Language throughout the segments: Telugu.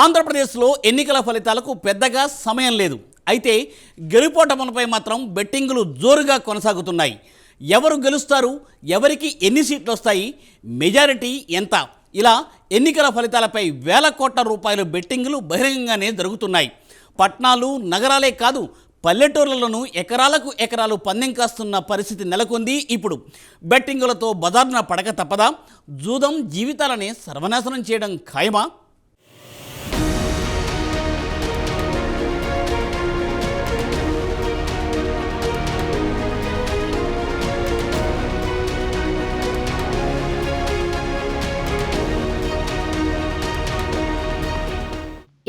ఆంధ్రప్రదేశ్లో ఎన్నికల ఫలితాలకు పెద్దగా సమయం లేదు. అయితే గెలుపోటములపై మాత్రం బెట్టింగులు జోరుగా కొనసాగుతున్నాయి. ఎవరు గెలుస్తారు, ఎవరికి ఎన్ని సీట్లు వస్తాయి, మెజారిటీ ఎంత, ఇలా ఎన్నికల ఫలితాలపై వేల కోట్ల రూపాయల బెట్టింగులు బహిరంగంగానే జరుగుతున్నాయి. పట్నాలు, నగరాలే కాదు, పల్లెటూర్లలోనూ ఎకరాలకు ఎకరాలు పందెం కాస్తున్న పరిస్థితి నెలకొంది. ఇప్పుడు బెట్టింగులతో బజార్న పడక తప్పదా? జూదం జీవితాలనే సర్వనాశనం చేయడం ఖాయమా?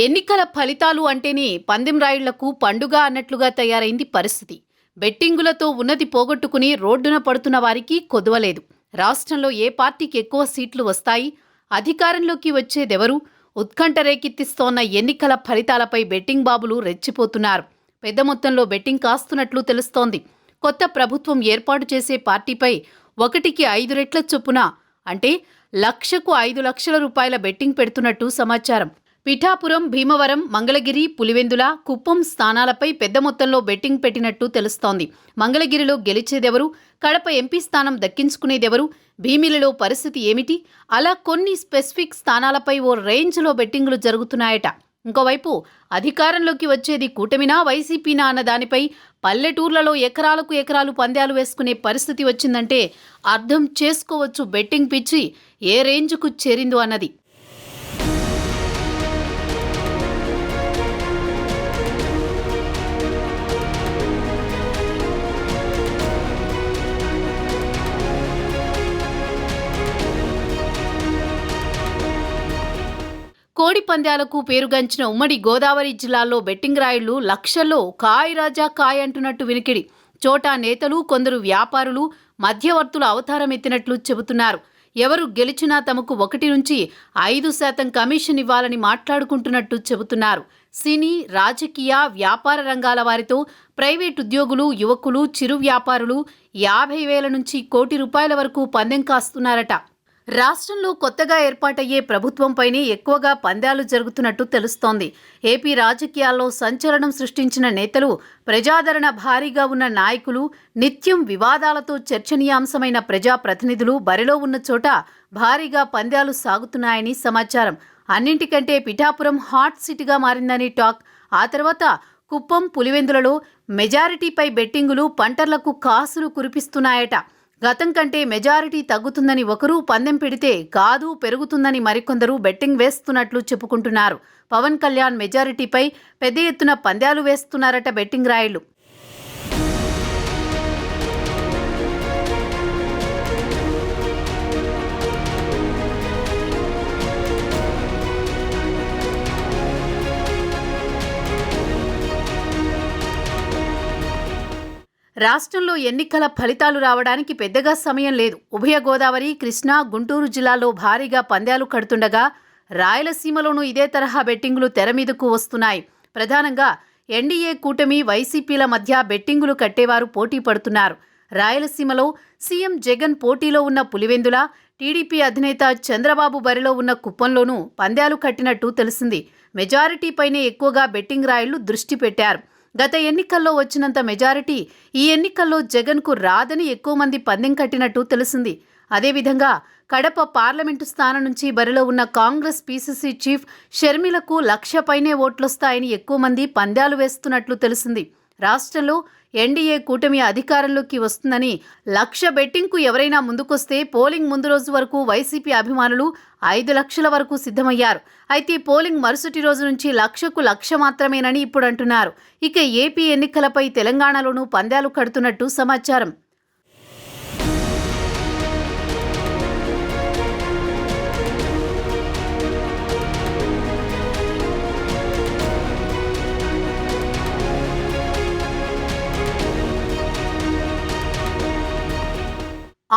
ఎన్నికల ఫలితాలు అంటేనే పందెం రాయుళ్లకు పండుగ అన్నట్లుగా తయారైంది పరిస్థితి. బెట్టింగులతో ఉన్నది పోగొట్టుకుని రోడ్డున పడుతున్న వారికి కొదవలేదు. రాష్ట్రంలో ఏ పార్టీకి ఎక్కువ సీట్లు వస్తాయి, అధికారంలోకి వచ్చేదెవరు, ఉత్కంఠ రేకెత్తిస్తోన్న ఎన్నికల ఫలితాలపై బెట్టింగ్ బాబులు రెచ్చిపోతున్నారు. పెద్ద మొత్తంలో బెట్టింగ్ కాస్తున్నట్లు తెలుస్తోంది. కొత్త ప్రభుత్వం ఏర్పాటు చేసే పార్టీపై 1కి 5 రెట్ల చొప్పున అంటే లక్షకు 5 లక్షల రూపాయల బెట్టింగ్ పెడుతున్నట్టు సమాచారం. పిఠాపురం, భీమవరం, మంగళగిరి, పులివెందుల, కుప్పం స్థానాలపై పెద్ద మొత్తంలో బెట్టింగ్ పెట్టినట్టు తెలుస్తోంది. మంగళగిరిలో గెలిచేదెవరు, కడప ఎంపీ స్థానం దక్కించుకునేదెవరు, భీమిలిలో పరిస్థితి ఏమిటి, అలా కొన్ని స్పెసిఫిక్ స్థానాలపై ఓ రేంజ్లో బెట్టింగులు జరుగుతున్నాయట. ఇంకోవైపు అధికారంలోకి వచ్చేది కూటమినా వైసీపీనా అన్న దానిపై పల్లెటూర్లలో ఎకరాలకు ఎకరాలు పందాలు వేసుకునే పరిస్థితి వచ్చిందంటే అర్థం చేసుకోవచ్చు బెట్టింగ్ పిచ్చి ఏ రేంజ్కు చేరిందో అన్నది. కోడి పందాలకు పేరుగాంచిన ఉమ్మడి గోదావరి జిల్లాలో బెట్టింగ్ రాయుళ్లు లక్షల్లో కాయ్ రాజా కాయ్ అంటున్నట్టు వినికిడి. చోటా నేతలు, కొందరు వ్యాపారులు, మధ్యవర్తుల అవతారం ఎత్తినట్లు చెబుతున్నారు. ఎవరు గెలిచినా తమకు 1 నుంచి 5% కమిషన్ ఇవ్వాలని మాట్లాడుకుంటున్నట్టు చెబుతున్నారు. సినీ, రాజకీయ, వ్యాపార రంగాల వారితో ప్రైవేట్ ఉద్యోగులు, యువకులు, చిరు వ్యాపారులు 50,000 నుంచి ₹1 కోటి వరకు పందెం కాస్తున్నారట. రాష్ట్రంలో కొత్తగా ఏర్పాటయ్యే ప్రభుత్వంపైనే ఎక్కువగా పందాలు జరుగుతున్నట్టు తెలుస్తోంది. ఏపీ రాజకీయాల్లో సంచలనం సృష్టించిన నేతలు, ప్రజాదరణ భారీగా ఉన్న నాయకులు, నిత్యం వివాదాలతో చర్చనీయాంశమైన ప్రజాప్రతినిధులు బరిలో ఉన్న చోట భారీగా పందాలు సాగుతున్నాయని సమాచారం. అన్నింటికంటే పిఠాపురం హాట్ సిటీగా మారిందని టాక్. ఆ తర్వాత కుప్పం, పులివెందులలో మెజారిటీపై బెట్టింగులు పంటర్లకు కాసులు కురిపిస్తున్నాయట. గతం కంటే మెజారిటీ తగ్గుతుందని ఒకరు పందెం పెడితే కాదు పెరుగుతుందని మరికొందరు బెట్టింగ్ వేస్తున్నట్లు చెప్పుకుంటున్నారు. పవన్ కళ్యాణ్ మెజారిటీపై పెద్ద ఎత్తున పందాలు వేస్తున్నారట బెట్టింగ్ రాయుళ్లు. రాష్ట్రంలో ఎన్నికల ఫలితాలు రావడానికి పెద్దగా సమయం లేదు. ఉభయ గోదావరి, కృష్ణా, గుంటూరు జిల్లాల్లో భారీగా పందాలు కడుతుండగా రాయలసీమలోనూ ఇదే తరహా బెట్టింగులు తెరమీదకు వస్తున్నాయి. ప్రధానంగా ఎన్డీఏ కూటమి, వైసీపీల మధ్య బెట్టింగులు కట్టేవారు పోటీ పడుతున్నారు. రాయలసీమలో సీఎం జగన్ పోటీలో ఉన్న పులివెందుల, టీడీపీ అధినేత చంద్రబాబు బరిలో ఉన్న కుప్పంలోనూ పందాలు కట్టినట్టు తెలిసింది. మెజారిటీపైనే ఎక్కువగా బెట్టింగ్ రాయుళ్లు దృష్టి పెట్టారు. గత ఎన్నికల్లో వచ్చినంత మెజారిటీ ఈ ఎన్నికల్లో జగన్కు రాదని ఎక్కువ మంది పందెం కట్టినట్టు తెలిసింది. అదేవిధంగా కడప పార్లమెంటు స్థానం నుంచి బరిలో ఉన్న కాంగ్రెస్ పీసీసీ చీఫ్ షర్మిలకు 1,00,000 పైనే ఓట్లొస్తాయని ఎక్కువ మంది పందాలు వేస్తున్నట్లు తెలిసింది. రాష్ట్రంలో ఎన్డీఏ కూటమి అధికారంలోకి వస్తుందని 1,00,000 బెట్టింగ్కు ఎవరైనా ముందుకొస్తే పోలింగ్ ముందు రోజు వరకు వైసీపీ అభిమానులు 5 లక్షల వరకు సిద్ధమయ్యారు. అయితే పోలింగ్ మరుసటి రోజు నుంచి 1,00,000కు 1,00,000 మాత్రమేనని ఇప్పుడు అంటున్నారు. ఇక ఏపీ ఎన్నికలపై తెలంగాణలోనూ పందాలు కడుతున్నట్టు సమాచారం.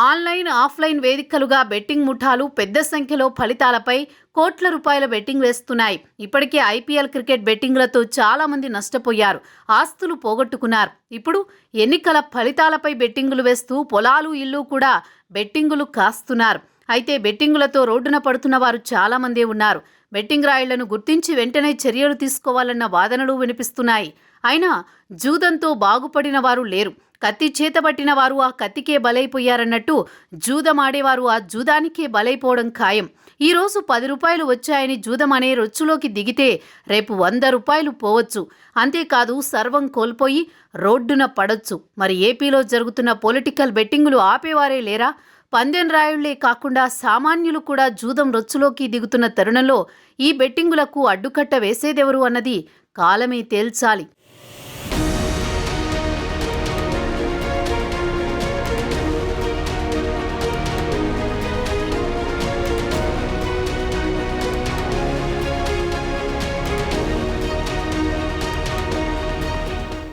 ఆన్లైన్, ఆఫ్లైన్ వేదికలుగా బెట్టింగ్ ముఠాలు పెద్ద సంఖ్యలో ఫలితాలపై కోట్ల రూపాయల బెట్టింగ్ వేస్తున్నాయి. ఇప్పటికే ఐపీఎల్ క్రికెట్ బెట్టింగ్లతో చాలా మంది నష్టపోయారు, ఆస్తులు పోగొట్టుకున్నారు. ఇప్పుడు ఎన్నికల ఫలితాలపై బెట్టింగులు వేస్తూ పొలాలు, ఇల్లు కూడా బెట్టింగులు కాస్తున్నారు. అయితే బెట్టింగులతో రోడ్డున పడుతున్న వారు చాలా మందే ఉన్నారు. బెట్టింగ్ రాయుళ్లను గుర్తించి వెంటనే చర్యలు తీసుకోవాలన్న వాదనలు వినిపిస్తున్నాయి. అయినా జూదంతో బాగుపడిన వారు లేరు. కత్తి చేతబట్టిన వారు ఆ కత్తికే బలైపోయారన్నట్టు జూదమాడేవారు ఆ జూదానికే బలైపోవడం ఖాయం. ఈరోజు 10 రూపాయలు వచ్చాయని జూదం అనే రొచ్చులోకి దిగితే రేపు 100 రూపాయలు పోవచ్చు. అంతేకాదు సర్వం కోల్పోయి రోడ్డున పడొచ్చు. మరి ఏపీలో జరుగుతున్న పొలిటికల్ బెట్టింగులు ఆపేవారే లేరా? పందెం రాయుళ్లే కాకుండా సామాన్యులు కూడా జూదం రొచ్చులోకి దిగుతున్న తరుణంలో ఈ బెట్టింగులకు అడ్డుకట్ట వేసేదెవరు అన్నది కాలమే తేల్చాలి.